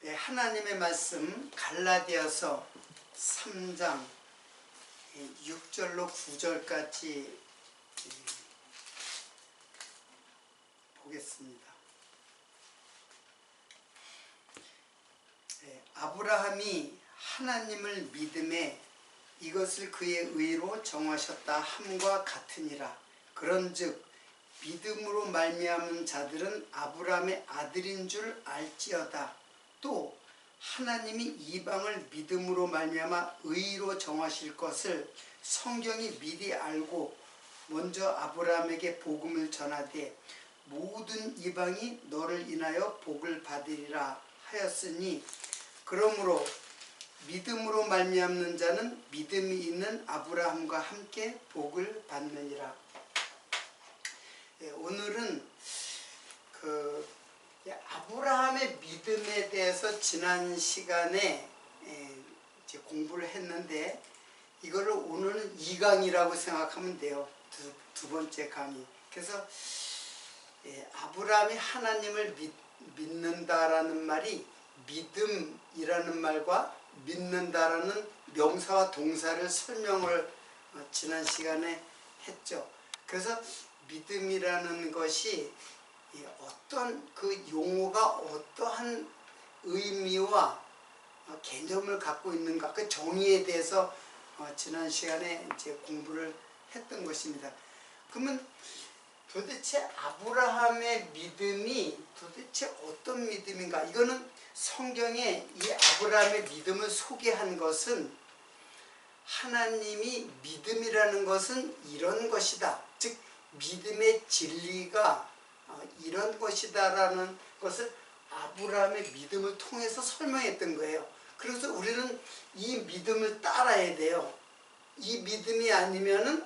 네, 하나님의 말씀 갈라디아서 3장 6절로 9절까지 보겠습니다. 아브라함이 하나님을 믿음에 이것을 그의 의로 정하셨다 함과 같으니라. 그런즉 믿음으로 말미암은 자들은 아브라함의 아들인 줄 알지어다. 또 하나님이 이방을 믿음으로 말미암아 의로 정하실 것을 성경이 미리 알고 먼저 아브라함에게 복음을 전하되 모든 이방이 너를 인하여 복을 받으리라 하였으니, 그러므로 믿음으로 말미암는 자는 믿음이 있는 아브라함과 함께 복을 받느니라. 오늘은 아브라함의 믿음에 대해서 지난 시간에 이제 공부를 했는데, 이거를 오늘은 2강이라고 생각하면 돼요. 두 번째 강의. 그래서 아브라함이 하나님을 믿는다라는 말이 믿음이라는 말과 믿는다라는 명사와 동사를 설명을 지난 시간에 했죠. 그래서 믿음이라는 것이 어떤 그 용어가 어떠한 의미와 개념을 갖고 있는가, 그 정의에 대해서 지난 시간에 이제 공부를 했던 것입니다. 그러면 도대체 아브라함의 믿음이 도대체 어떤 믿음인가? 이거는 성경에 이 아브라함의 믿음을 소개한 것은, 하나님이 믿음이라는 것은 이런 것이다, 즉 믿음의 진리가 이런 것이다라는 것을 아브라함의 믿음을 통해서 설명했던 거예요. 그래서 우리는 이 믿음을 따라야 돼요. 이 믿음이 아니면은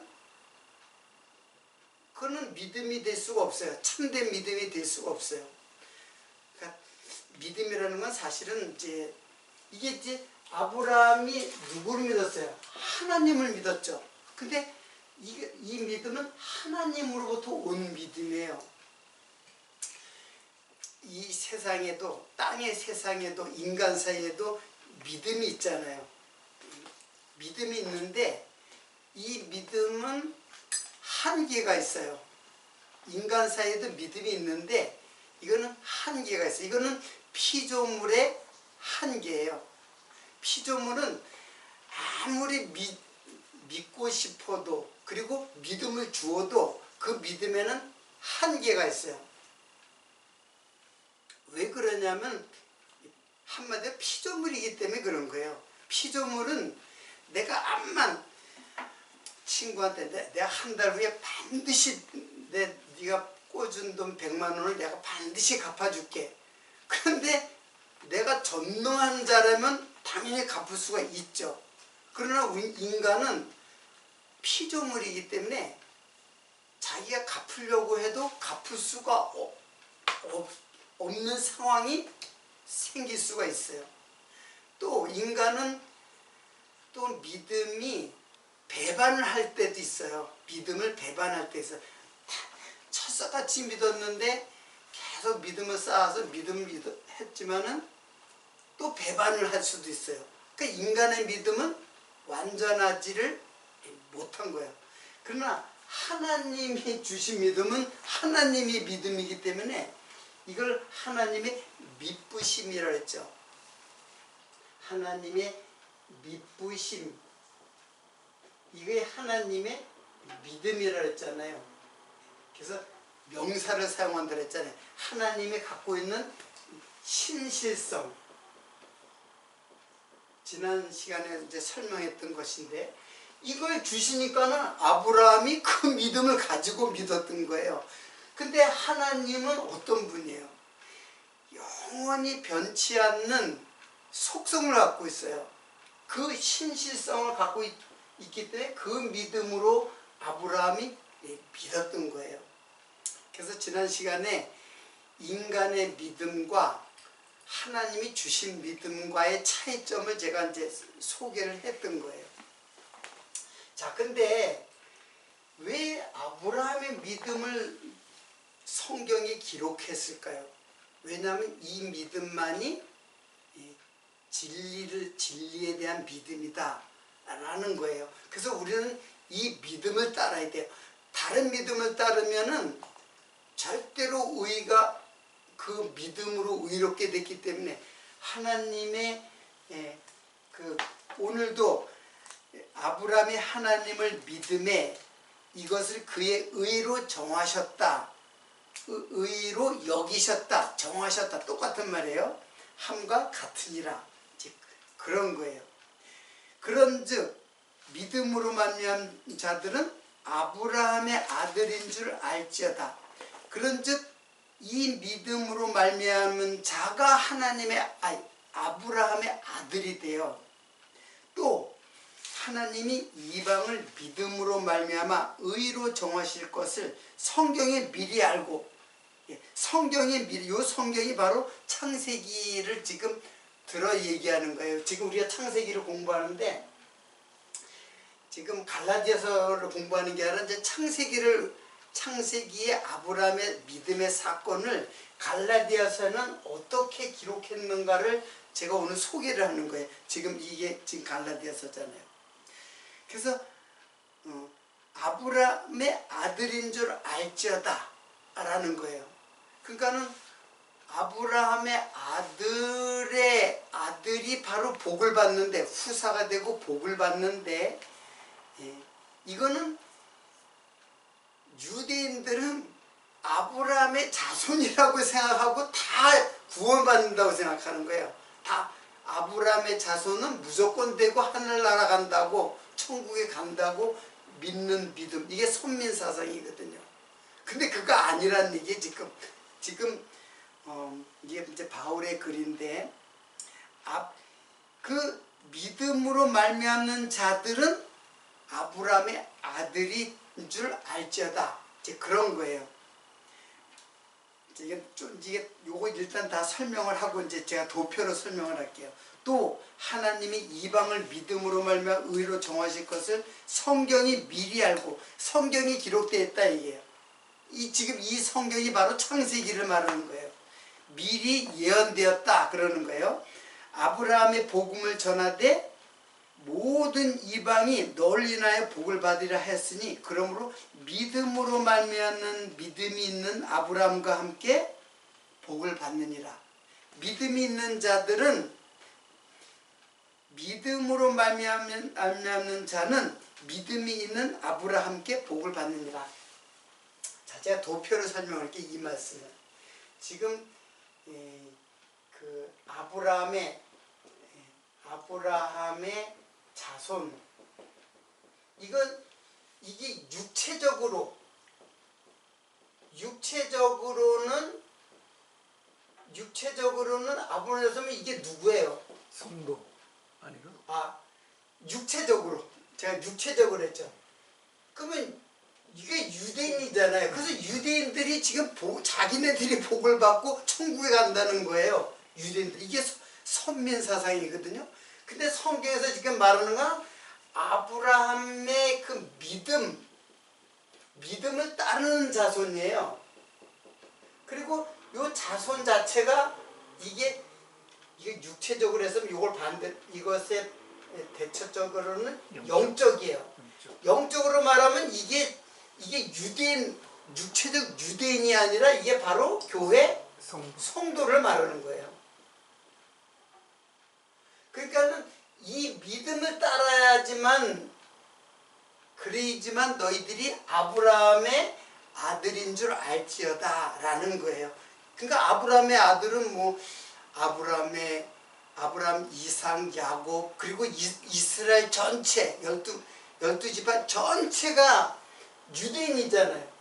그거는 믿음이 될 수가 없어요. 참된 믿음이 될 수가 없어요. 그러니까 믿음이라는 건 사실은 이게 아브라함이 누구를 믿었어요? 하나님을 믿었죠. 근데 이 믿음은 하나님으로부터 온 믿음이에요. 이 세상에도, 땅의 세상에도, 인간 사이에도 믿음이 있잖아요. 믿음이 있는데 이 믿음은 한계가 있어요. 인간 사이에도 믿음이 있는데 이거는 한계가 있어요. 이거는 피조물의 한계예요. 피조물은 아무리 믿고 싶어도, 그리고 믿음을 주어도 그 믿음에는 한계가 있어요. 왜 그러냐면 한마디로 피조물이기 때문에 그런 거예요. 피조물은 내가 암만 친구한테 내가 한 달 후에 반드시 네가 꿔준 돈 100만 원을 내가 반드시 갚아줄게. 그런데 내가 전능한 자라면 당연히 갚을 수가 있죠. 그러나 인간은 피조물이기 때문에 자기가 갚으려고 해도 갚을 수가 없는 상황이 생길 수가 있어요. 또 인간은 또 믿음이 배반을 할 때도 있어요. 믿음을 배반할 때 있어요. 철석같이 믿었는데 계속 믿음을 쌓아서 믿음을 했지만은 또 배반을 할 수도 있어요. 그러니까 인간의 믿음은 완전하지를 못한 거예요. 그러나 하나님이 주신 믿음은 하나님의 믿음이기 때문에 이걸 하나님의 미쁘심이라고 했죠. 하나님의 미쁘심, 이게 하나님의 믿음이라고 했잖아요. 그래서 명사를 사용한다고 했잖아요. 하나님이 갖고 있는 신실성, 지난 시간에 이제 설명했던 것인데, 이걸 주시니까는 아브라함이 그 믿음을 가지고 믿었던 거예요. 근데 하나님은 어떤 분이에요? 영원히 변치 않는 속성을 갖고 있어요. 그 신실성을 갖고 있기 때문에 그 믿음으로 아브라함이 믿었던 거예요. 그래서 지난 시간에 인간의 믿음과 하나님이 주신 믿음과의 차이점을 제가 이제 소개를 했던 거예요. 자, 근데 왜 아브라함의 믿음을 성경이 기록했을까요? 왜냐하면 이 믿음만이 진리에 대한 믿음이다 라는 거예요. 그래서 우리는 이 믿음을 따라야 돼요. 다른 믿음을 따르면은 절대로 의가 그 믿음으로 의롭게 됐기 때문에 하나님의 오늘도 아브라함이 하나님을 믿음에 이것을 그의 의로 정하셨다. 의로 여기셨다. 정하셨다. 똑같은 말이에요. 함과 같으니라. 그런 거예요. 그런즉 믿음으로 말미암은 자들은 아브라함의 아들인 줄 알지어다. 그런즉 이 믿음으로 말미암은 자가 아브라함의 아들이 되어 또 하나님이 이방을 믿음으로 말미암아 의로 정하실 것을 성경에 미리 알고, 요 성경이 바로 창세기를 지금 들어 얘기하는 거예요. 지금 우리가 창세기를 공부하는데 지금 갈라디아서를 공부하는 게 아니라 이제 창세기의 아브라함의 믿음의 사건을 갈라디아서는 어떻게 기록했는가를 제가 오늘 소개를 하는 거예요. 이게 지금 갈라디아서잖아요. 그래서 아브라함의 아들인 줄 알지어다 라는 거예요. 그러니까는 아브라함의 아들이 바로 복을 받는데, 후사가 되고 복을 받는데, 이거는 유대인들은 아브라함의 자손이라고 생각하고 다 구원받는다고 생각하는 거예요. 다 아브라함의 자손은 무조건 되고 하늘 날아간다고, 천국에 간다고 믿는 믿음, 이게 선민사상이거든요. 근데 그거 아니란 얘기예요. 지금 이게 이제 바울의 글인데, 그 믿음으로 말미암는 자들은 아브라함의 아들인 줄 알지어다. 이제 그런 거예요. 요거 일단 다 설명을 하고 이제 제가 도표로 설명을 할게요. 또 하나님이 이방을 믿음으로 말미암아 의로 정하실 것을 성경이 미리 알고, 성경이 기록되어 있다 이게요. 지금 이 성경이 바로 창세기를 말하는 거예요. 미리 예언되었다 그러는 거예요. 아브라함의 복음을 전하되 모든 이방이 널 인하여 복을 받으리라 했으니 그러므로 믿음으로 말미암는 믿음이 있는 아브라함과 함께 복을 받느니라. 믿음이 있는 자들은, 믿음으로 말미암는 자는 믿음이 있는 아브라함께 복을 받느니라. 자, 제가 도표를 설명할게요. 이 말씀을. 지금 그 아브라함의 자손, 이게 육체적으로는 아브라함의 자손은 이게 누구예요? 성도 아니고? 육체적으로, 제가 육체적으로 했죠. 그러면 이게 유대인이잖아요. 그래서 유대인들이 지금 자기네들이 복을 받고 천국에 간다는 거예요. 유대인들. 이게 선민사상이거든요. 근데 성경에서 지금 말하는 건 아브라함의 그 믿음을 따르는 자손이에요. 그리고 요 자손 자체가 이게 육체적으로 해서 이것의 대처적으로는 영적이에요. 영적으로 말하면 이게 육체적 유대인이 아니라 이게 바로 교회 성도를 말하는 거예요. 그러니까는 이 믿음을 따라야지만, 그래야지만 너희들이 아브라함의 아들인 줄 알지어다 라는 거예요. 그러니까 아브라함의 아들은 아브라함, 이삭, 야곱, 그리고 이스라엘 전체 12지파 전체가 유대인이잖아요.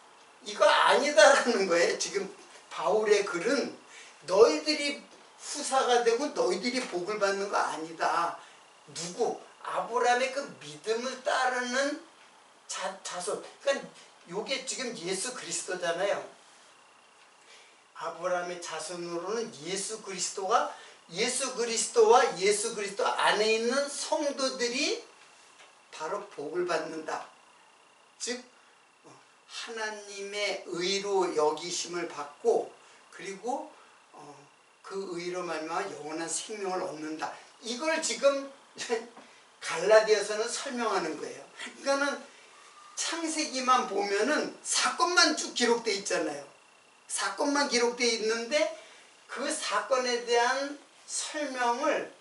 이거 아니다라는 거예요. 지금 바울의 글은 너희들이 후사가 되고 너희들이 복을 받는 거 아니다. 누구? 아브라함의 그 믿음을 따르는 자손. 그러니까 요게 지금 예수 그리스도잖아요. 아브라함의 자손으로는 예수 그리스도와 예수 그리스도 안에 있는 성도들이 바로 복을 받는다. 즉 하나님의 의로 여기심을 받고, 그리고 그 의로 말미암아 영원한 생명을 얻는다. 이걸 지금 갈라디아서는 설명하는 거예요. 그러니까는 창세기만 보면은 사건만 쭉 기록되어 있잖아요. 사건만 기록되어 있는데 그 사건에 대한 설명을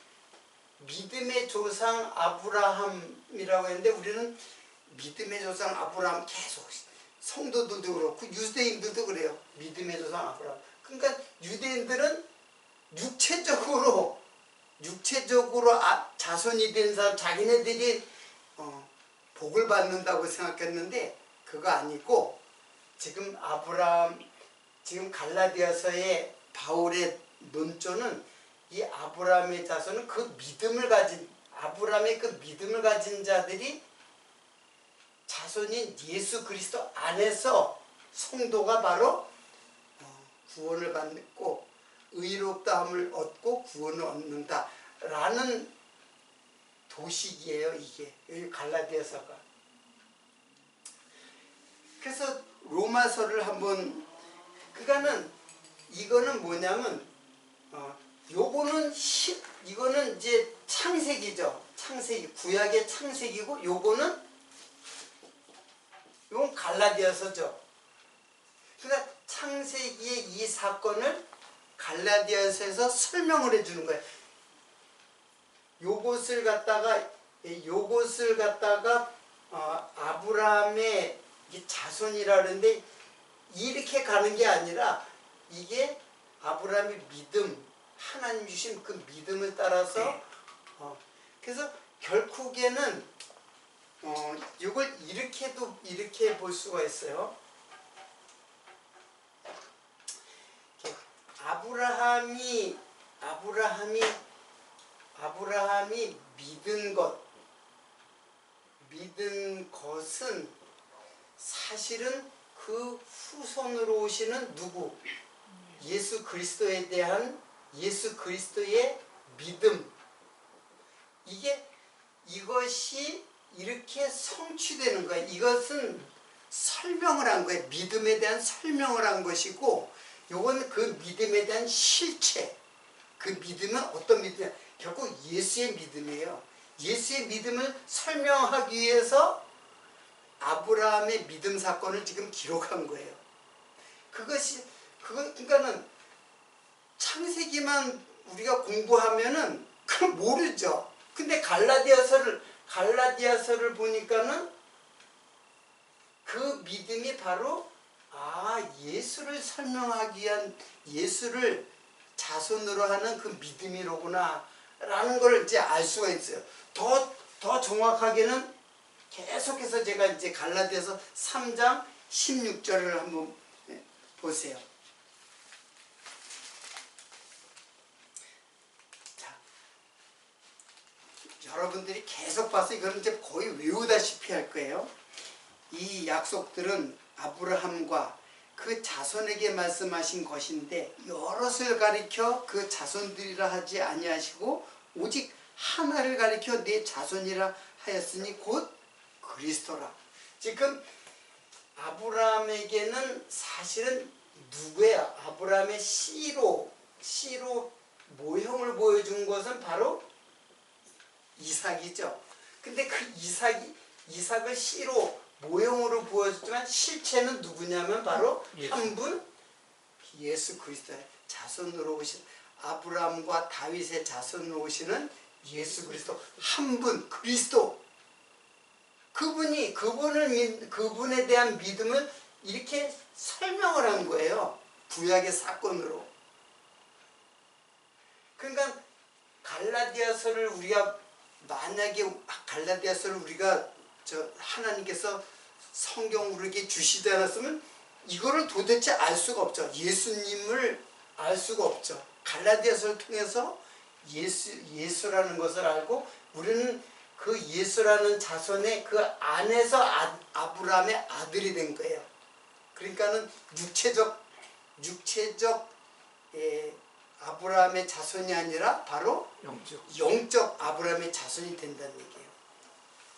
믿음의 조상 아브라함이라고 했는데, 우리는 믿음의 조상 아브라함 계속, 성도들도 그렇고 유대인들도 그래요. 믿음의 조상 아브라함. 그러니까 유대인들은 육체적으로 자손이 된 사람, 자기네들이 복을 받는다고 생각했는데 그거 아니고, 지금 지금 갈라디아서의 바울의 논조는 이 아브라함의 자손은 아브라함의 그 믿음을 가진 자들이 자손인 예수 그리스도 안에서 성도가 바로 구원을 받고 의롭다함을 얻고 구원을 얻는다라는 도식이에요. 이게 여기 갈라디아서가. 그래서 로마서를 한번, 그러니까는 이거는 뭐냐면 이거는 이제 창세기죠. 창세기, 구약의 창세기고, 이건 갈라디아서죠. 그러니까 창세기의 이 사건을 갈라디아서에서 설명을 해주는 거예요. 요것을 갖다가 아브라함의 자손이라 그러는데, 이렇게 가는 게 아니라 이게 아브라함의 믿음, 하나님 주신 그 믿음을 따라서 그래서 결국에는 이걸 이렇게 볼 수가 있어요. 아브라함이 믿은 것은 사실은 그 후손으로 오시는 누구? 예수 그리스도에 대한 예수 그리스도의 믿음. 이것이 이렇게 성취되는 거예요. 이것은 설명을 한 거예요. 믿음에 대한 설명을 한 것이고, 요건 그 믿음에 대한 실체. 그 믿음은 어떤 믿음이야? 결국 예수의 믿음이에요. 예수의 믿음을 설명하기 위해서 아브라함의 믿음 사건을 지금 기록한 거예요. 그러니까는 창세기만 우리가 공부하면은 그걸 모르죠. 근데 갈라디아서를 보니까는 그 믿음이 바로 예수를 설명하기 위한, 예수를 자손으로 하는 그 믿음이로구나 라는 걸 이제 알 수가 있어요. 더 정확하게는 계속해서 제가 이제 갈라디아서 3장 16절을 한번 보세요. 자, 여러분들이 계속 봐서 이거는 이제 거의 외우다시피 할 거예요. 이 약속들은 아브라함과 그 자손에게 말씀하신 것인데, 여럿을 가리켜 그 자손들이라 하지 아니하시고 오직 하나를 가리켜 네 자손이라 하였으니 곧 그리스도라. 지금 아브라함에게는 사실은 누구야? 아브라함의 씨로 모형을 보여준 것은 바로 이삭이죠. 근데 그 이삭을 씨로 모형으로 보여줬지만 실체는 누구냐면 바로 한 분, 예수 그리스도의 자손으로 오신, 아브라함과 다윗의 자손으로 오시는 예수 그리스도, 한 분, 그리스도. 그분에 대한 믿음을 이렇게 설명을 한 거예요. 구약의 사건으로. 그러니까 갈라디아서를 우리가 하나님께서 성경으로 이렇게 주시지 않았으면 이거를 도대체 알 수가 없죠. 예수님을 알 수가 없죠. 갈라디아서를 통해서 예수라는 것을 알고, 우리는 그 예수라는 자손의 그 안에서 아브라함의 아들이 된 거예요. 그러니까는 육체적 아브라함의 자손이 아니라 바로 영적 아브라함의 자손이 된다는 얘기예요.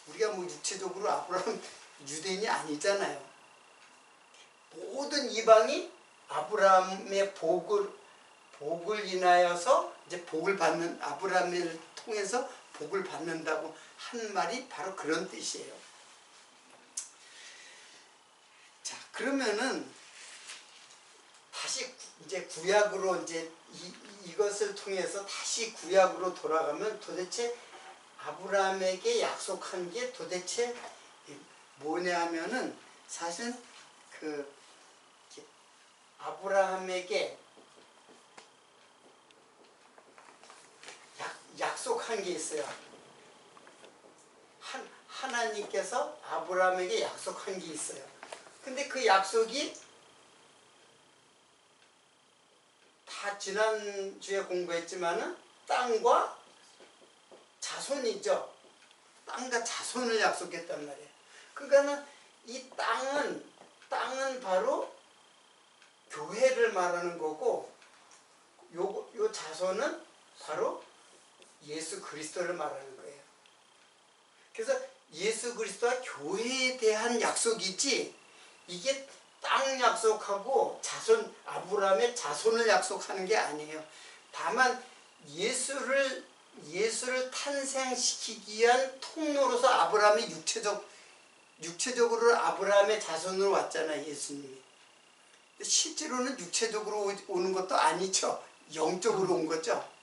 우리가 뭐 육체적으로 아브라함 유대인이 아니잖아요. 모든 이방이 아브라함의 복을 인하여서 이제 복을 받는, 아브라함을 통해서 복을 받는다고 한 말이 바로 그런 뜻이에요. 자, 그러면은 다시 이제 구약으로 이제 이것을 통해서 다시 구약으로 돌아가면 도대체 아브라함에게 약속한 게 도대체 뭐냐 하면은 사실 그 아브라함에게 약속한 게 있어요. 하나님께서 아브라함에게 약속한 게 있어요. 근데 그 약속이 다 지난주에 공부했지만은 땅과 자손이죠. 땅과 자손을 약속했단 말이에요. 그러니까는 이 땅은 바로 교회를 말하는 거고, 요 자손은 바로 예수 그리스도를 말하는 거예요. 그래서 예수 그리스도와 교회에 대한 약속이지, 이게 땅 약속하고 자손, 아브라함의 자손을 약속하는 게 아니에요. 다만 예수를 탄생시키기 위한 통로로서 아브라함이 육체적으로 아브라함의 자손으로 왔잖아요, 예수님이. 실제로는 육체적으로 오는 것도 아니죠. 영적으로 온 거죠.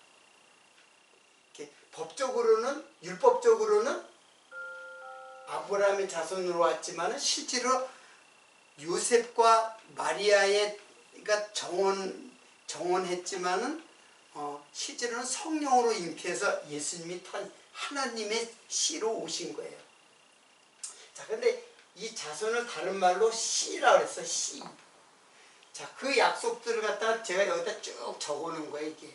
법적으로는, 율법적으로는 아브라함의 자손으로 왔지만 실제로 요셉과 마리아가 정혼했지만은 실제로는 성령으로 잉태해서 예수님이 하나님의 씨로 오신 거예요. 자, 근데 이 자손을 다른 말로 씨라고 그랬어, 씨. 자, 그 약속들을 갖다가 제가 여기다 쭉 적어 놓은 거예요, 이게.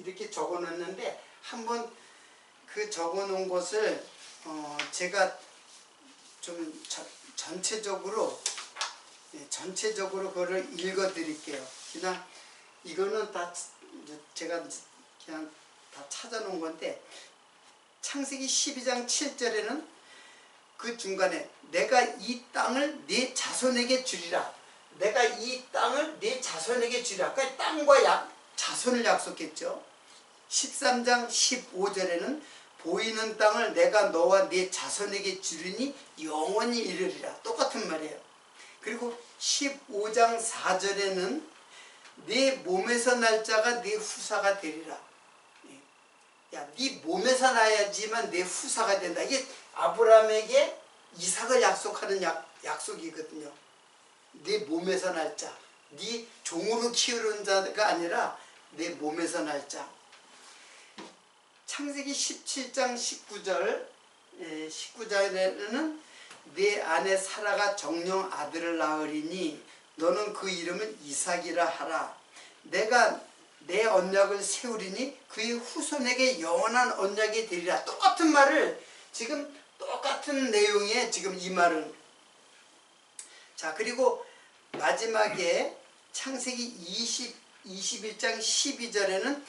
이렇게 적어 놨는데, 한번 그 적어 놓은 것을, 제가 좀 전체적으로 그거를 읽어 드릴게요. 그냥, 이거는 다 제가 그냥 다 찾아 놓은 건데, 창세기 12장 7절에는 그 중간에 내가 이 땅을 네 자손에게 주리라. 내가 이 땅을 네 자손에게 주리라. 그러니까 땅과 자손을 약속했죠. 13장 15절에는 보이는 땅을 내가 너와 네 자손에게 주리니 영원히 이르리라. 똑같은 말이에요. 그리고 15장 4절에는 네 몸에서 날 자가 네 후사가 되리라. 야, 네 몸에서 나야지만 내 후사가 된다. 이게 아브라함에게 이삭을 약속하는 약속이거든요. 네 몸에서 날 자. 네 종으로 키우는 자가 아니라 내 몸에서 날 자. 창세기 17장 19절에는 네 아내 사라가 정령 아들을 낳으리니 너는 그 이름을 이삭이라 하라. 내가 내 언약을 세우리니 그의 후손에게 영원한 언약이 되리라. 똑같은 말을 지금 똑같은 내용에 지금 이 말은. 자, 그리고 마지막에 창세기 21장 12절에는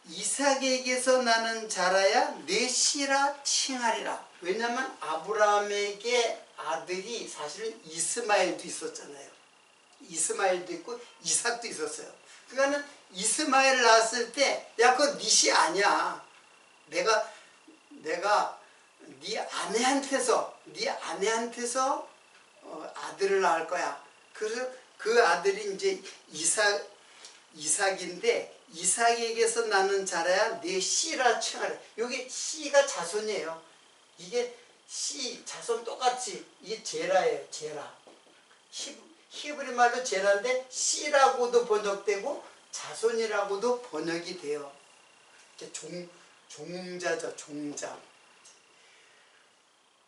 이삭에게서 나는 자라야 내 씨라 칭하리라. 왜냐하면 아브라함에게 아들이 사실은 이스마엘도 있었잖아요. 이스마엘도 있고 이삭도 있었어요. 그러니까는 이스마엘을 낳았을 때, 야, 그거 네 씨 아니야. 내가 네 아내한테서 아들을 낳을 거야. 그래서 그 아들이 이제 이삭인데, 이삭에게서 나는 자라야 내 씨라 칭하라. 여기 씨가 자손이에요. 이게 씨, 자손 똑같이, 이게 제라예요, 제라. 히브리 말로 제라인데 씨라고도 번역되고 자손이라고도 번역이 돼요. 종자죠, 종자.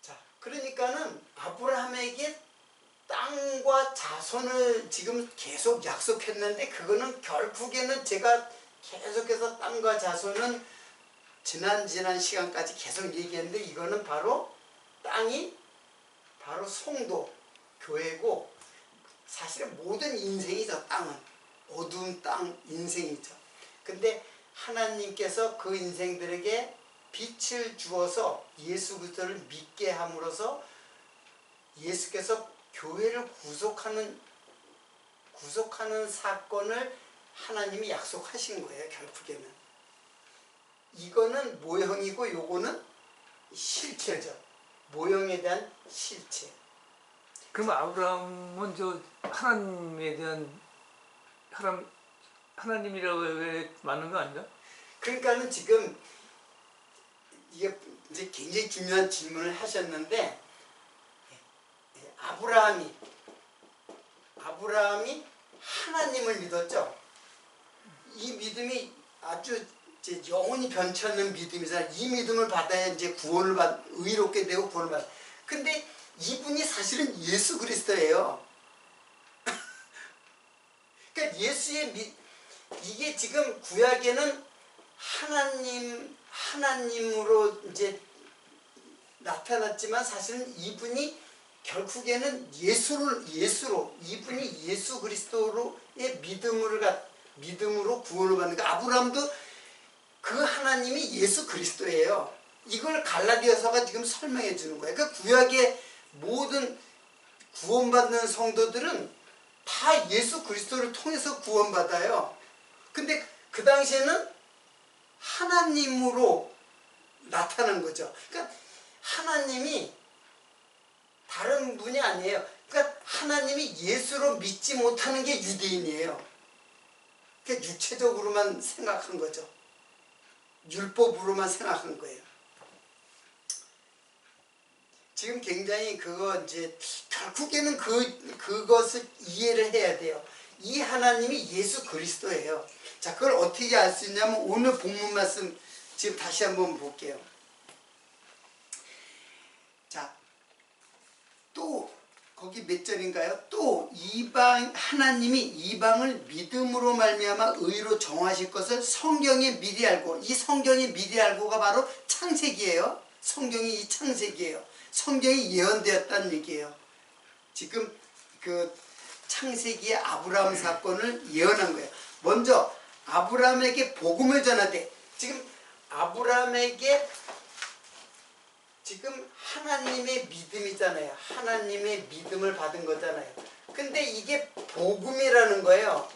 자, 그러니까는 아브라함에게 땅과 자손을 지금 계속 약속했는데, 그거는 결국에는 제가 계속해서 땅과 자손은 지난 시간까지 계속 얘기했는데, 이거는 바로 땅이 바로 성도, 교회고, 사실은 모든 인생이죠. 땅은 어두운 땅 인생이죠. 근데 하나님께서 그 인생들에게 빛을 주어서 예수 그리스도를 믿게 함으로써 예수께서 교회를 구속하는 사건을 하나님이 약속하신 거예요. 결국에는 이거는 모형이고 요거는 실체죠. 모형에 대한 실체. 그럼 아브라함은 저 하나님에 대한 하나님이라고 왜 맞는 거 아닌가? 그러니까는 지금 이게 이제 굉장히 중요한 질문을 하셨는데, 아브라함이 하나님을 믿었죠. 이 믿음이 아주 이제 영원히 변치 않는 믿음이잖아요. 이 믿음을 받아야 이제 의롭게 되고 구원을 받아. 근데 이분이 사실은 예수 그리스도예요. 그러니까 이게 지금 구약에는 하나님으로 이제 나타났지만 사실은 이분이 결국에는 이분이 예수 그리스도로의 믿음으로 구원을 받는 거. 아브라함도 그 하나님이 예수 그리스도예요. 이걸 갈라디아서가 지금 설명해 주는 거예요. 그러니까 구약의 모든 구원받는 성도들은 다 예수 그리스도를 통해서 구원받아요. 근데 그 당시에는 하나님으로 나타난 거죠. 그러니까 하나님이 다른 분이 아니에요. 그러니까 하나님이 예수로 믿지 못하는 게 유대인이에요. 그러니까 육체적으로만 생각한 거죠. 율법으로만 생각한 거예요. 지금 굉장히 이제 결국에는 그것을 이해를 해야 돼요. 이 하나님이 예수 그리스도예요. 자, 그걸 어떻게 알 수 있냐면 오늘 본문 말씀 지금 다시 한번 볼게요. 자, 또 거기 몇 절인가요? 또 하나님이 이방을 믿음으로 말미암아 의로 정하실 것을 성경이 미리 알고, 이 성경이 미리 알고가 바로 창세기예요. 성경이 이 창세기예요. 성경이 예언되었다는 얘기예요. 지금 그 창세기의 아브라함 사건을 예언한 거예요. 먼저 아브라함에게 복음을 전하되, 지금 아브라함에게 지금 하나님의 믿음이잖아요. 하나님의 믿음을 받은 거잖아요. 근데 이게 복음이라는 거예요.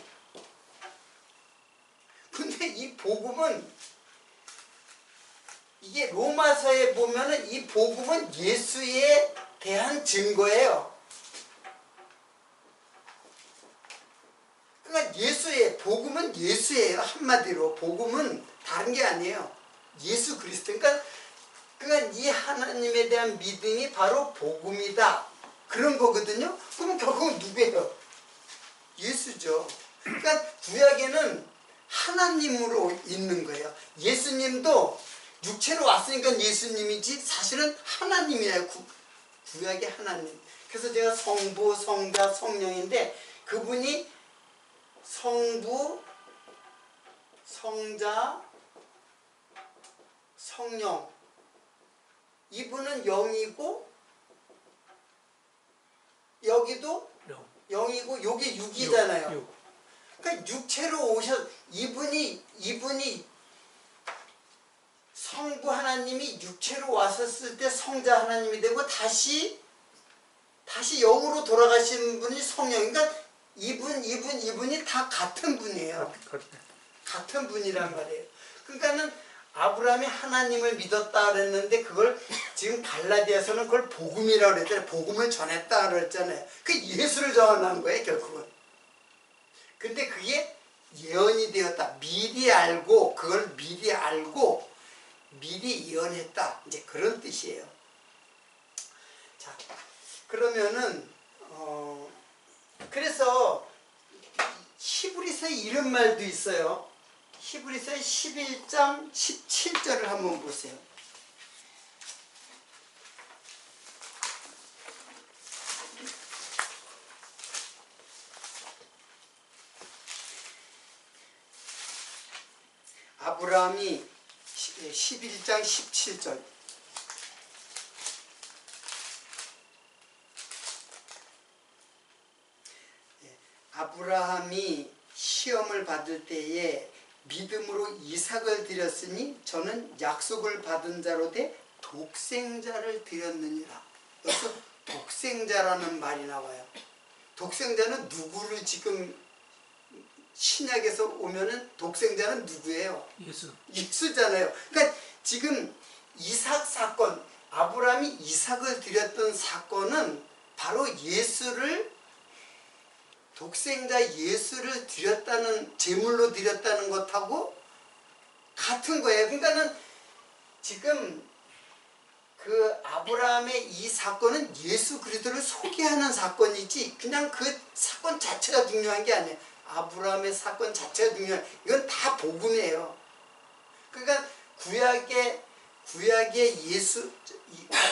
근데 이 복음은, 이게 로마서에 보면은 이 복음은 예수에 대한 증거예요. 그러니까 복음은 예수예요. 한마디로 복음은 다른 게 아니에요. 예수 그리스도. 그러니까 이 하나님에 대한 믿음이 바로 복음이다. 그런 거거든요. 그러면 결국은 누구예요? 예수죠. 그러니까 구약에는 하나님으로 있는 거예요. 예수님도 육체로 왔으니까 예수님이지 사실은 하나님이에요. 구약의 하나님. 그래서 제가 성부, 성자, 성령인데 그분이 성부, 성자, 성령, 이분은 영이고 여기도 영이고 여기 육이잖아요. 그러니까 육체로 이분이 성부 하나님이 육체로 왔었을 때 성자 하나님이 되고 다시 영으로 돌아가신 분이 성령. 그러니까 이분이 다 같은 분이에요. 같은 분이란 말이에요. 그러니까는 아브라함이 하나님을 믿었다 그랬는데 그걸 지금 갈라디아서는 그걸 복음이라고 그랬잖아요. 복음을 전했다 그랬잖아요. 그 예수를 전한 거예요, 결국은. 근데 그게 예언이 되었다. 그걸 미리 알고 미리 예언했다. 이제 그런 뜻이에요. 자, 그러면은 그래서 히브리서에 이런 말도 있어요. 히브리서의 11장 17절을 한번 보세요. 아브라함이 11장 17절. 아브라함이 시험을 받을 때에 믿음으로 이삭을 드렸으니 저는 약속을 받은 자로 돼 독생자를 드렸느니라. 여기서 독생자라는 말이 나와요. 독생자는 누구를 지금 신약에서 오면은 독생자는 누구예요? 예수. 예수잖아요. 그러니까 지금 이삭 사건, 아브라함이 이삭을 드렸던 사건은 바로 예수를, 독생자 예수를 드렸다는, 제물로 드렸다는 것하고 같은 거예요. 그러니까는 지금 그 아브라함의 이 사건은 예수 그리스도를 소개하는 사건이지 그냥 그 사건 자체가 중요한 게 아니에요. 아브라함의 사건 자체가 중요한, 이건 다 복음이에요. 그러니까 구약의 예수,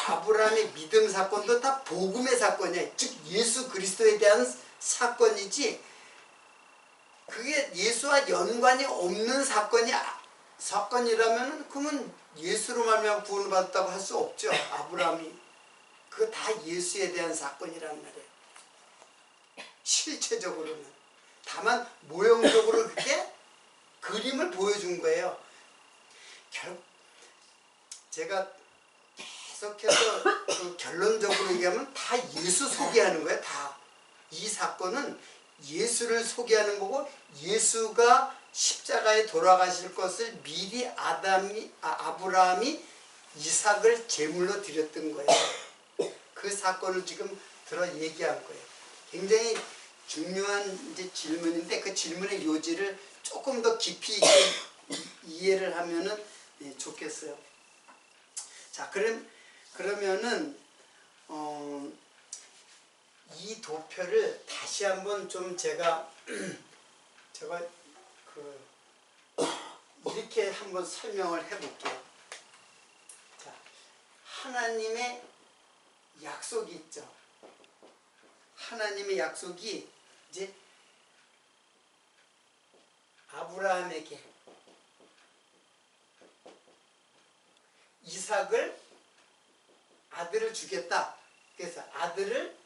아브라함의 믿음 사건도 다 복음의 사건이에요. 즉 예수 그리스도에 대한 사건이지 그게 예수와 연관이 없는 사건이라면 그러면 예수로 말미암아 구원을 받았다고 할 수 없죠. 아브라함이. 그거 다 예수에 대한 사건이란 말이에요. 실체적으로는. 다만 모형적으로 그렇게 그림을 보여준 거예요. 제가 계속해서 그 결론적으로 얘기하면 다 예수 소개하는 거예요. 다. 이 사건은 예수를 소개하는 거고 예수가 십자가에 돌아가실 것을 미리 아브라함이 이삭을 제물로 드렸던 거예요. 그 사건을 지금 들어 얘기한 거예요. 굉장히 중요한 이제 질문인데 그 질문의 요지를 조금 더 깊이 이해를 하면은 좋겠어요. 자, 그러면은 이 도표를 다시 한번 좀 제가 이렇게 한번 설명을 해볼게요. 자, 하나님의 약속이 있죠. 하나님의 약속이 이제 아브라함에게 이삭을 아들을 주겠다. 그래서 아들을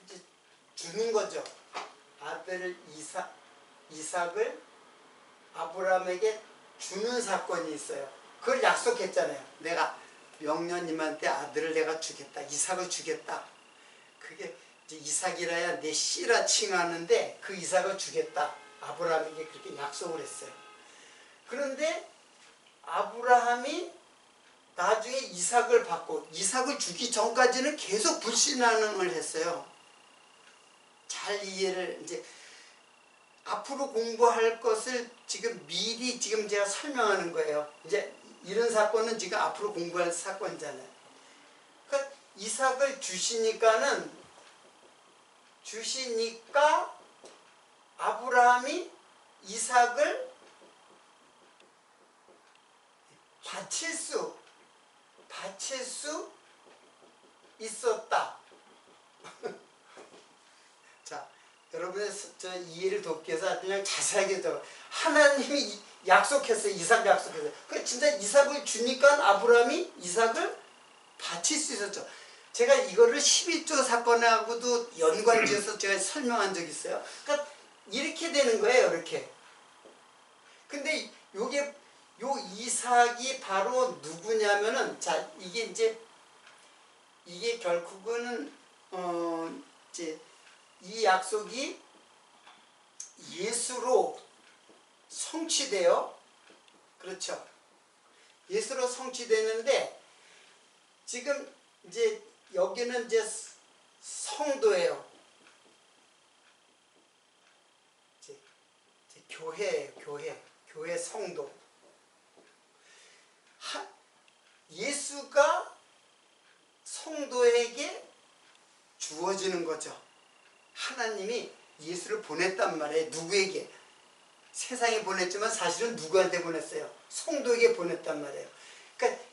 이제 주는 거죠. 아들을 이삭을 아브라함에게 주는 사건이 있어요. 그걸 약속했잖아요. 내가 명령님한테 아들을 내가 주겠다. 이삭을 주겠다. 그게 이제 이삭이라야 내 씨라 칭하는데 그 이삭을 주겠다. 아브라함에게 그렇게 약속을 했어요. 그런데 아브라함이 나중에 이삭을 받고 이삭을 주기 전까지는 계속 불신앙을 했어요. 잘 이해를 이제 앞으로 공부할 것을 지금 미리 지금 제가 설명하는 거예요. 이제 이런 사건은 지금 앞으로 공부할 사건이잖아요. 그러니까 이삭을 주시니까 아브라함이 이삭을 바칠 수 있었다. 자, 여러분의 저 이해를 돕기 위해서 그냥 자세하게 더 하나님이 약속했어요. 이삭 약속했어요. 그 진짜 이삭을 주니까 아브라함이 이삭을 바칠 수 있었죠. 제가 이거를 11조 사건하고도 연관지어서 제가 설명한 적이 있어요. 그러니까 이렇게 되는 거예요. 이렇게. 근데 요 이삭이 바로 누구냐면은 자 이게 결국은 이제 이 약속이 예수로 성취돼요. 그렇죠. 예수로 성취되는데 지금 이제 여기는 이제 성도예요. 이제 교회예요. 교회 성도. 예수가 성도에게 주어지는 거죠. 하나님이 예수를 보냈단 말이에요. 누구에게? 세상에 보냈지만 사실은 누구한테 보냈어요? 성도에게 보냈단 말이에요. 그러니까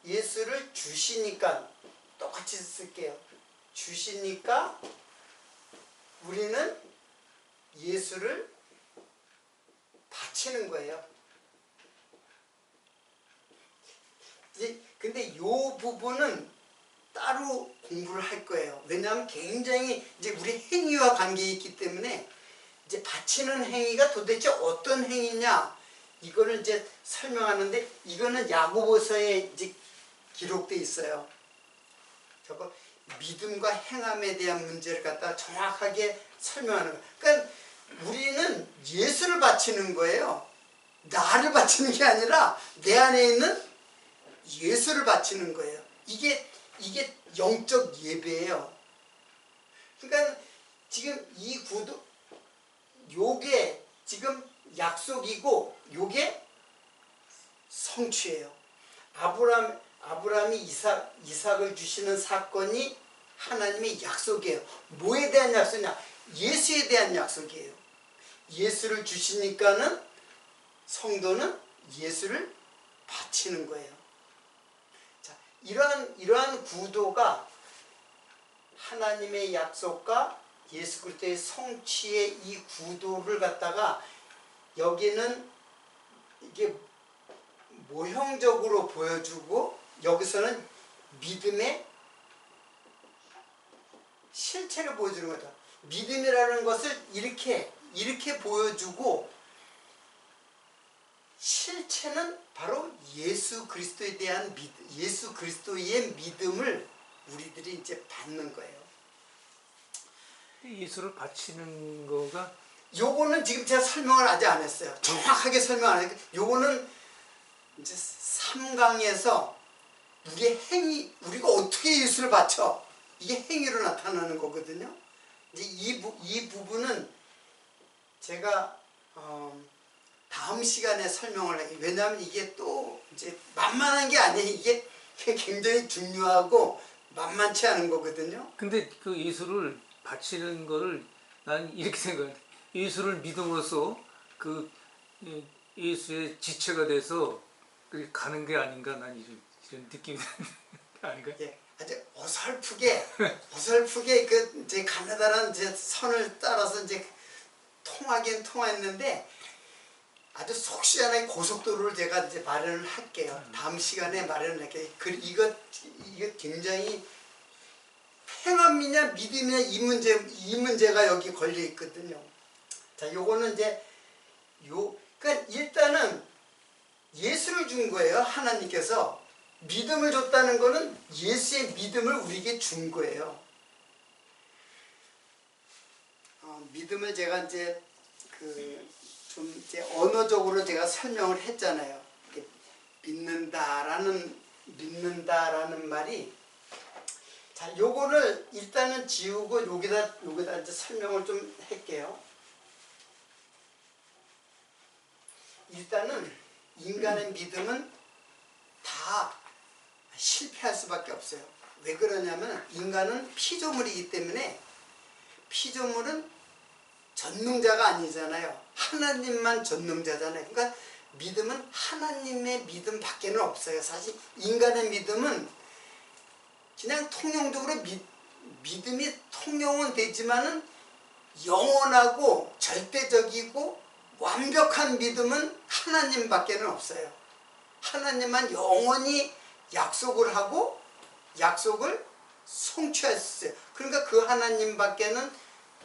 예수를 주시니까 똑같이 쓸게요. 주시니까 우리는 예수를 바치는 거예요. 근데 이 부분은 따로 공부를 할 거예요. 왜냐하면 굉장히 이제 우리 행위와 관계 있기 때문에 이제 바치는 행위가 도대체 어떤 행위냐 이거를 이제 설명하는데 이거는 야고보서에 이제 기록돼 있어요. 저거 믿음과 행함에 대한 문제를 갖다 정확하게 설명하는 거예요. 그러니까 우리는 예수를 바치는 거예요. 나를 바치는 게 아니라 내 안에 있는 예수를 바치는 거예요. 이게 영적 예배예요. 그러니까 지금 이 구도, 요게 지금 약속이고 요게 성취예요. 아브라함이 이삭을 주시는 사건이 하나님의 약속이에요. 뭐에 대한 약속이냐? 예수에 대한 약속이에요. 예수를 주시니까는 성도는 예수를 바치는 거예요. 자, 이러한 구도가 하나님의 약속과 예수 그리스도의 성취의 이 구도를 갖다가 여기는 이게 모형적으로 보여주고 여기서는 믿음의 실체를 보여주는 거죠. 믿음이라는 것을 이렇게 보여주고 실체는 바로 예수 그리스도에 대한 예수 그리스도의 믿음을 우리들이 이제 받는 거예요. 예수를 바치는 거가 요거는 지금 제가 설명을 아직 안 했어요. 정확하게 설명 안 했어요. 요거는 이제 3강에서 우리가 어떻게 예수를 바쳐? 이게 행위로 나타나는 거거든요. 이제 이 부분은 제가 다음 시간에 설명을 해요. 왜냐하면 이게 또 이제 만만한 게 아니에요. 이게 굉장히 중요하고 만만치 않은 거거든요. 근데 그 예수를 바치는 거를 난 이렇게 생각해. 예수를 믿음으로써 그 예수의 지체가 돼서 가는 게 아닌가, 난 이런 느낌이 아닌가? 예, 아주 어설프게 그 이제 가느다란 이제 선을 따라서 이제 통하긴 통했는데 아주 속 시원하게 고속도로를 제가 이제 마련을 할게요. 다음 시간에 마련을 할게요. 이거 굉장히 행함이냐 믿음이냐 이 문제가 여기 걸려 있거든요. 자, 요거는 이제 그러니까 일단은 예수를 준 거예요. 하나님께서 믿음을 줬다는 거는 예수의 믿음을 우리에게 준 거예요. 믿음을 제가 이제 좀 이제 언어적으로 제가 설명을 했잖아요. 믿는다라는 말이, 자, 요거를 일단은 지우고 여기다 이제 설명을 좀 할게요. 일단은 인간의 믿음은 다 실패할 수밖에 없어요. 왜 그러냐면 인간은 피조물이기 때문에, 피조물은 전능자가 아니잖아요. 하나님만 전능자잖아요. 그러니까 믿음은 하나님의 믿음 밖에는 없어요. 사실 인간의 믿음은 그냥 통용적으로 믿음이 통용은 되지만은 영원하고 절대적이고 완벽한 믿음은 하나님 밖에는 없어요. 하나님만 영원히 약속을 하고 약속을 성취할 수 있어요. 그러니까 그 하나님 밖에는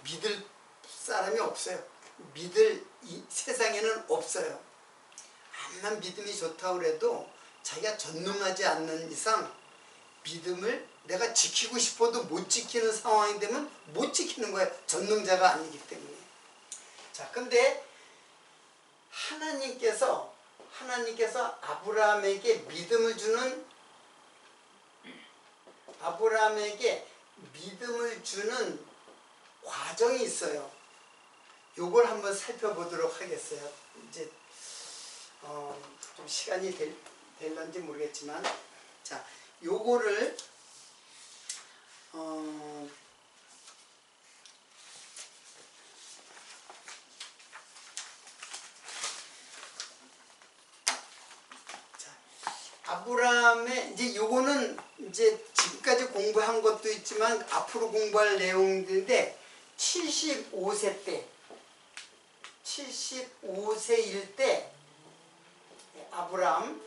믿을 사람이 없어요. 믿을 이 세상에는 없어요. 암만 믿음이 좋다고 해도 자기가 전능하지 않는 이상 믿음을 내가 지키고 싶어도 못 지키는 상황이 되면 못 지키는 거예요. 전능자가 아니기 때문에. 자, 근데 하나님께서 아브라함에게 믿음을 주는 과정이 있어요. 요걸 한번 살펴보도록 하겠어요. 이제 좀 시간이 될런지 모르겠지만, 자, 요거를 아브라함의 이제 요거는 이제 지금까지 공부한 것도 있지만 앞으로 공부할 내용인데 75세일 때 아브라함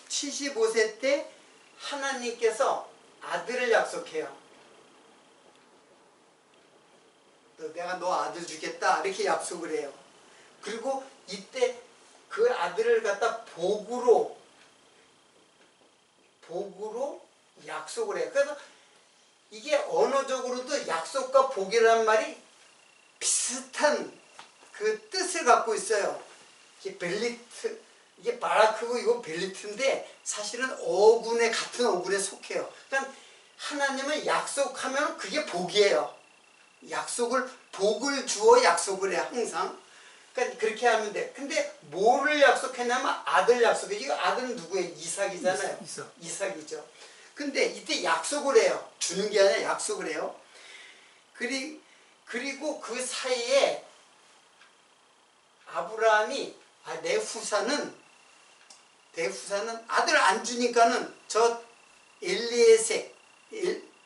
75세 때 하나님께서 아들을 약속해요. 내가 너 아들 주겠다 이렇게 약속을 해요. 그리고 이때 그 아들을 갖다 복으로 복으로 약속을 해요. 그래서 이게 언어적으로도 약속과 복이라는 말이 비슷한 그 뜻을 갖고 있어요. 이게 벨리트, 이게 바라크고 이거 벨리트인데 사실은 어군에 같은 어군에 속해요. 그러니까 하나님은 약속하면 그게 복이에요. 약속을 복을 주어 약속을 해 항상. 그러니까 그렇게 하면 돼. 근데 뭐를 약속했냐면 아들 약속해. 이거 아들은 누구예요? 이삭이잖아요. 이삭이죠. 근데 이때 약속을 해요. 주는 게 아니라 약속을 해요. 그리고 그 사이에 아브라함이 내 후사는 아들 안 주니까는 저 엘리에셀,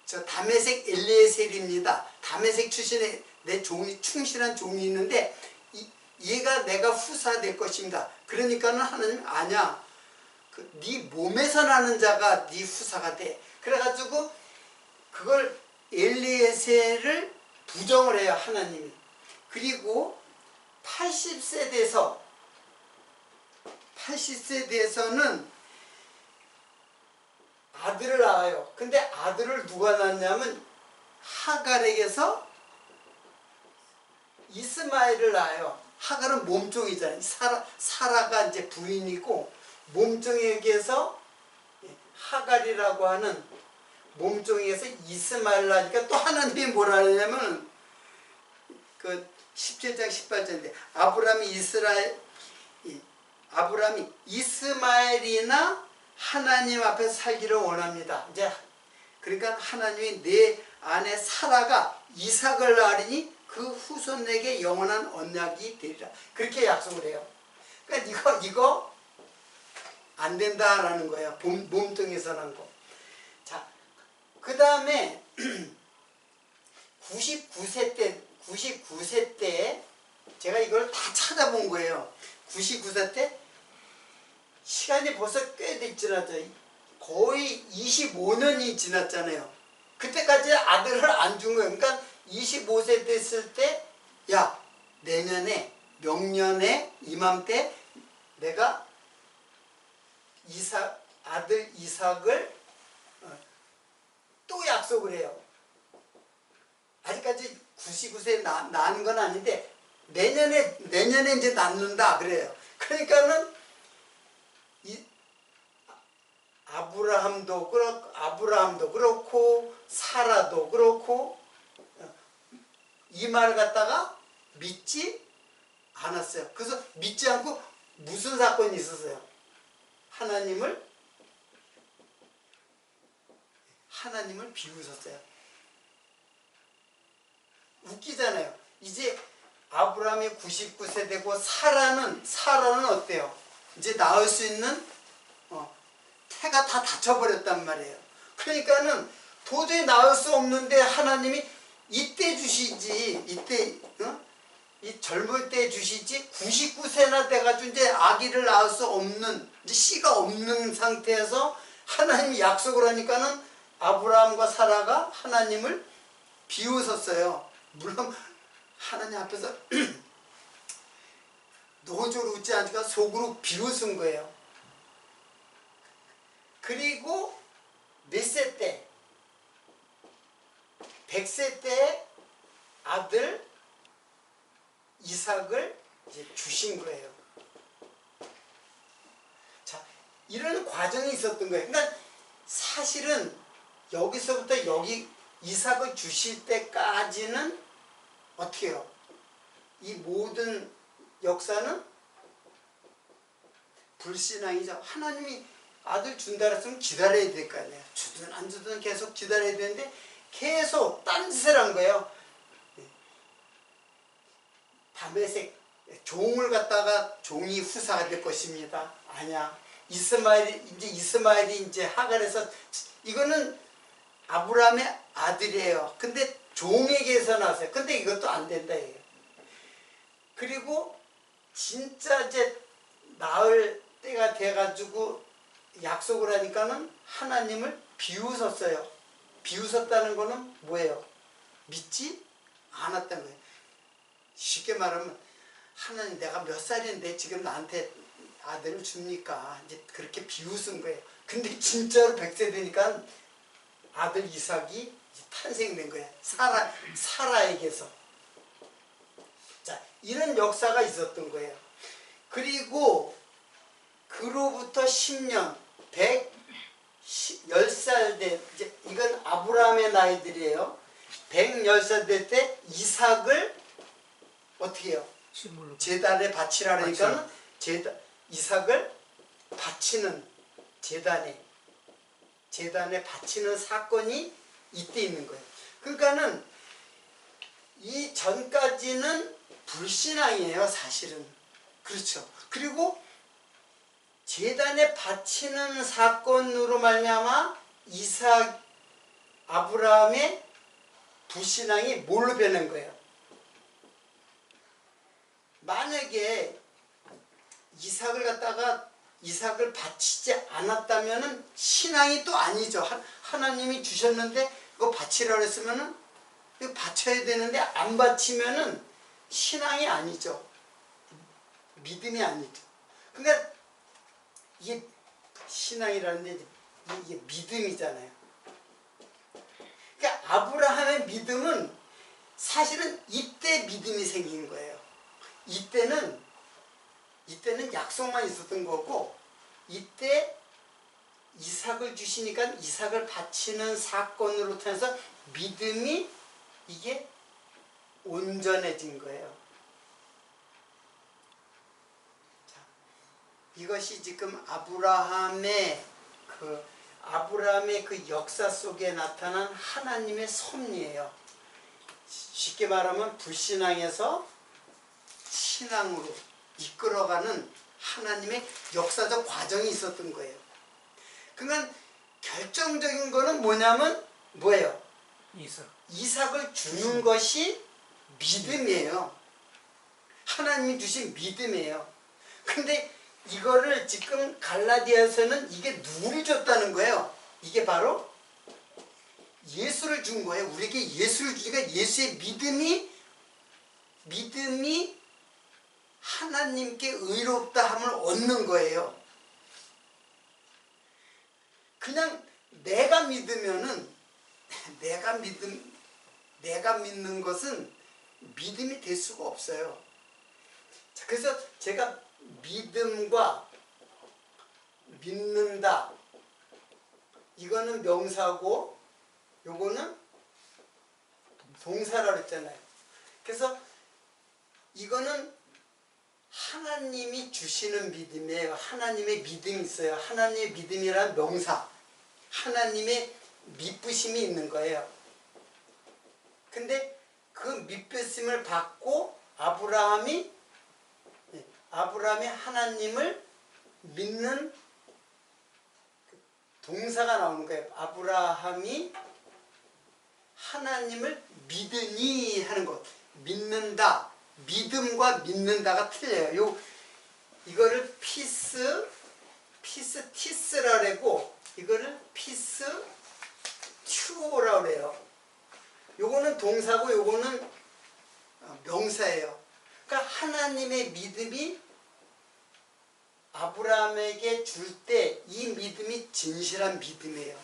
저 다메섹 엘리에셀입니다. 다메섹 출신의 내 종이 충실한 종이 있는데 얘가 내가 후사 될 것입니다. 그러니까는 하나님 아니야. 네 몸에서 나는 자가 네 후사가 돼. 그래가지고 그걸 엘리에셀을 부정을 해요 하나님이. 그리고 80세 돼서는 아들을 낳아요. 근데 아들을 누가 낳냐면 하갈에게서 이스마엘을 낳아요. 하갈은 몸종이잖아요. 사라가 이제 부인이고 몸종에게서 하갈이라고 하는 몸종에게서 이스마엘을 낳으니까 또 하나님이 뭐라 하냐면 그 17장 18절인데 아브라함이 이스마엘이나 하나님 앞에 살기를 원합니다. 이제 그러니까 하나님이 내 아내 사라가 이삭을 낳으리니 그 후손에게 영원한 언약이 되리라. 그렇게 약속을 해요. 그러니까 이거 안 된다라는 거예요. 몸뚱에서 난 거. 자, 그 다음에 99세 때 제가 이걸 다 찾아본 거예요. 99세 때 시간이 벌써 꽤 지났죠. 거의 25년이 지났잖아요. 그때까지 아들을 안 준 거예요. 그러니까 25세 됐을 때, 야, 내년에, 명년에, 이맘때 내가 아들 이삭을 또 약속을 해요. 아직까지 99세에 낳은 건 아닌데, 내년에 이제 낳는다, 그래요. 그러니까는, 아브라함도 그렇고 사라도 그렇고 이 말을 갖다가 믿지 않았어요. 그래서 믿지 않고 무슨 사건이 있었어요? 하나님을 비웃었어요. 웃기잖아요. 이제 아브라함이 99세 되고 사라는 어때요? 이제 낳을 수 있는 태가 다 닫혀버렸단 말이에요. 그러니까는 도저히 낳을 수 없는데 하나님이 이때 주시지, 이 젊을 때 주시지 99세나 돼가지고 이제 아기를 낳을 수 없는, 이제 씨가 없는 상태에서 하나님이 약속을 하니까는 아브라함과 사라가 하나님을 비웃었어요. 물론 하나님 앞에서 노조로 웃지 않으니까 속으로 비웃은 거예요. 그리고 몇 세 때? 100세 때 아들 이삭을 이제 주신 거예요. 자, 이런 과정이 있었던 거예요. 그러니까 사실은 여기서부터 여기 이삭을 주실 때까지는 어떻게 해요? 이 모든 역사는 불신앙이죠. 하나님이 아들 준다 그랬으면 기다려야 될 거 아니에요. 주든 안 주든 계속 기다려야 되는데 계속 딴짓을 한 거예요. 다메섹 종을 갖다가 종이 후사가 될 것입니다. 아니야. 이스마엘이 이제 하갈에서 이거는 아브라함의 아들이에요. 근데 종에게서 나왔어요. 근데 이것도 안 된다 이게요. 그리고 진짜 이제 낳을 때가 돼가지고 약속을 하니까는 하나님을 비웃었어요. 비웃었다는 거는 뭐예요? 믿지 않았다는 거예요. 쉽게 말하면 하나님 내가 몇 살인데 지금 나한테 아들을 줍니까? 이제 그렇게 비웃은 거예요. 근데 진짜로 100세 되니까 아들 이삭이 탄생된 거야. 사라에게서. 자, 이런 역사가 있었던 거예요. 그리고 그로부터 10년, 10살 돼, 이제 이건 아브라함의 나이들이에요. 110살 될 때 이삭을 어떻게 해요? 식물로 제단에 바치라 그러니까 이삭을 바치는 제단에 바치는 사건이 이때 있는 거예요. 그러니까는 이 전까지는 불신앙이에요, 사실은. 그렇죠. 그리고 제단에 바치는 사건으로 말미암아 아브라함의 불신앙이 뭘로 변한 거예요? 만약에 이삭을 바치지 않았다면은 신앙이 또 아니죠. 하나님이 주셨는데 그거 바치라고 했으면은 이거 바쳐야 되는데 안 바치면은 신앙이 아니죠. 믿음이 아니죠. 그러니까 이게 신앙이라는데 이게 믿음이잖아요. 그러니까 아브라함의 믿음은 사실은 이때 믿음이 생긴 거예요. 이때는 약속만 있었던 거고, 이때 이삭을 주시니까 이삭을 바치는 사건으로 통해서 믿음이 이게 온전해진 거예요. 자, 이것이 지금 아브라함의 그 역사 속에 나타난 하나님의 섭리예요. 쉽게 말하면 불신앙에서 신앙으로 이끌어가는 하나님의 역사적 과정이 있었던 거예요. 그러니까 결정적인 거는 뭐예요? 이삭을 주는 것이 믿음이에요. 하나님이 주신 믿음이에요. 근데 이거를 지금 갈라디아에서는 이게 누구를 줬다는 거예요? 이게 바로 예수를 준 거예요. 우리에게 예수를 주니까 예수의 믿음이 하나님께 의롭다 함을 얻는 거예요. 그냥 내가 믿으면은 내가 믿는 것은 믿음이 될 수가 없어요. 자, 그래서 제가 믿음과 믿는다, 이거는 명사고 요거는 동사라고 했잖아요. 그래서 이거는 하나님이 주시는 믿음이에요. 하나님의 믿음이 있어요. 하나님의 믿음이란 명사, 하나님의 믿부심이 있는 거예요. 근데 그 믿부심을 받고 아브라함이 하나님을 믿는 동사가 나오는 거예요. 아브라함이 하나님을 믿으니 하는 것. 믿는다, 믿음과 믿는다가 틀려요. 이거를 피스티스라고 하고, 이거를 피스튜라고 해요. 요거는 동사고 요거는 명사예요. 그러니까 하나님의 믿음이 아브라함에게 줄 때 이 믿음이 진실한 믿음이에요.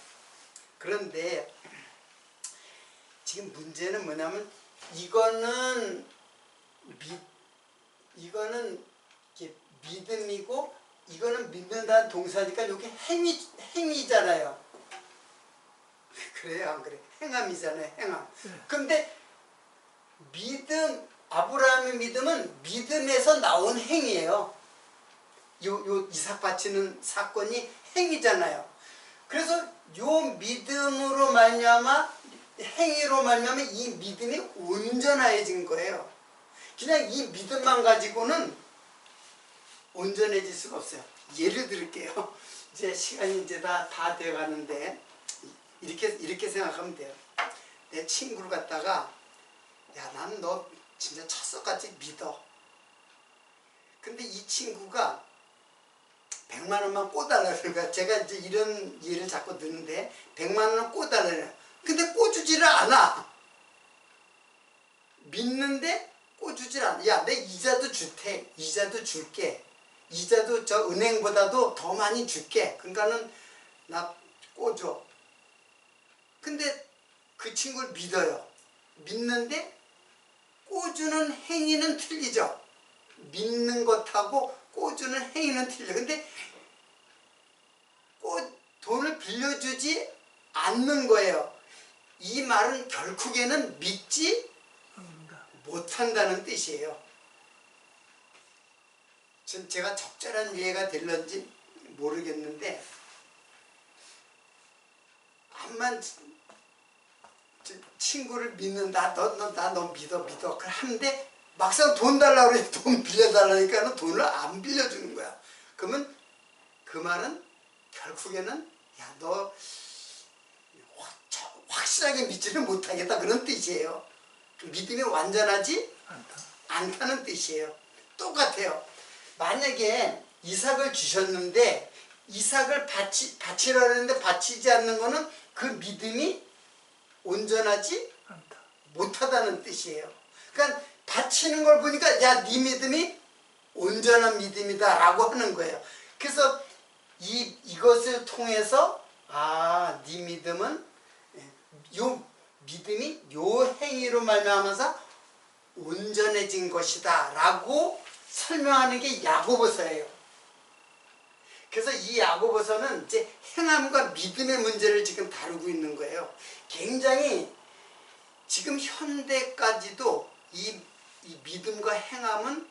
그런데 지금 문제는 뭐냐면 이거는 믿음이고 이거는 믿는다는 동사니까 이게 행위잖아요. 그래요, 안 그래? 행함이잖아요, 행함. 근데 아브라함의 믿음은 믿음에서 나온 행위예요. 요 이삭 바치는 사건이 행위잖아요. 그래서 요 믿음으로 행위로 말미암아 이 믿음이 온전해진 거예요. 그냥 이 믿음만 가지고는 온전해질 수가 없어요. 예를 들을게요. 이제 시간이 이제 다 되어 가는데 이렇게 생각하면 돼요. 내 친구를 갖다가 야, 나는 너 진짜 철석같이 믿어. 근데 이 친구가 100만 원만 꿔달라는 거야. 제가 이제 이런 예를 자꾸 드는데 100만 원을 꿔달라는. 근데 꿔주지를 않아. 믿는데 꿔주질 않아. 야, 내 이자도 이자도 줄게. 이자도 저 은행보다도 더 많이 줄게. 그러니까는 나 꿔줘. 근데 그 친구를 믿어요. 믿는데 꿔주는 행위는 틀리죠. 믿는 것하고 꿔주는 행위는 틀려. 근데 돈을 빌려주지 않는 거예요. 이 말은 결국에는 믿지 못한다는 뜻이에요. 제가 적절한 이해가 될런지 모르겠는데, 암만 친구를 믿는다, 너 믿어. 하는데 막상 돈 달라고 그래, 돈 빌려달라니까 돈을 안 빌려주는 거야. 그러면 그 말은 결국에는 야, 너 확실하게 믿지는 못하겠다, 그런 뜻이에요. 믿음이 완전하지 않다는 뜻이에요. 똑같아요. 만약에 이삭을 주셨는데 이삭을 바치라 했는데 바치지 않는 거는 그 믿음이 온전하지 못하다는 뜻이에요. 그러니까 바치는 걸 보니까 야, 네 믿음이 온전한 믿음이다 라고 하는 거예요. 그래서 이것을 통해서 네 믿음은 믿음이 요 행위로 말미암아서 온전해진 것이다 라고 설명하는 게 야고보서예요. 그래서 이 야고보서는 이제 행함과 믿음의 문제를 지금 다루고 있는 거예요. 굉장히 지금 현대까지도 이 믿음과 행함은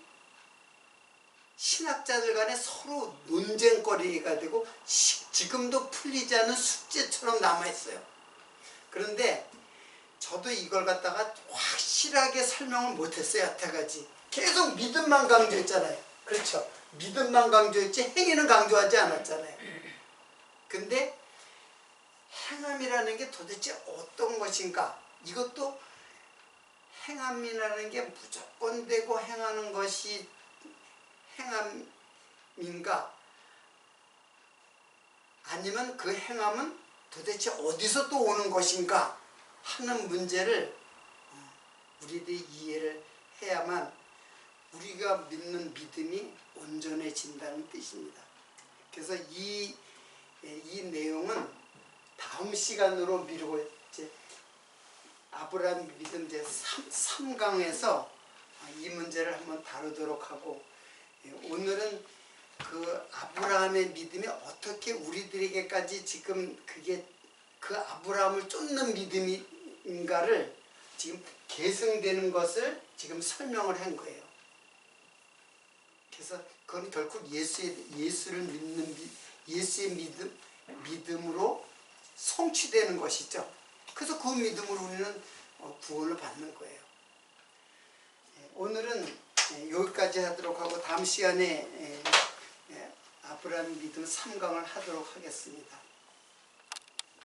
신학자들 간에 서로 논쟁거리가 되고 지금도 풀리지 않은 숙제처럼 남아있어요. 그런데 저도 이걸 갖다가 확실하게 설명을 못했어요. 여태까지 계속 믿음만 강조했잖아요. 그렇죠? 믿음만 강조했지 행위는 강조하지 않았잖아요. 근데 행함이라는 게 도대체 어떤 것인가? 이것도 행함이라는 게 무조건 되고 행하는 것이 행함인가? 아니면 그 행함은 도대체 어디서 또 오는 것인가 하는 문제를 우리들이 이해를 해야만 우리가 믿는 믿음이 온전해진다는 뜻입니다. 그래서 이 내용은 다음 시간으로 미루고 이제 아브라함 믿음 이제 3강에서 이 문제를 한번 다루도록 하고, 오늘은 그 아브라함의 믿음이 어떻게 우리들에게까지 지금 그게 그 아브라함을 쫓는 믿음인가를 지금 계승되는 것을 지금 설명을 한 거예요. 그래서 그건 결국 예수를 믿는 예수의 믿음으로 성취되는 것이죠. 그래서 그 믿음으로 우리는 구원을 받는 거예요. 오늘은 여기까지 하도록 하고 다음 시간에 아브라함 믿음 3강을 하도록 하겠습니다.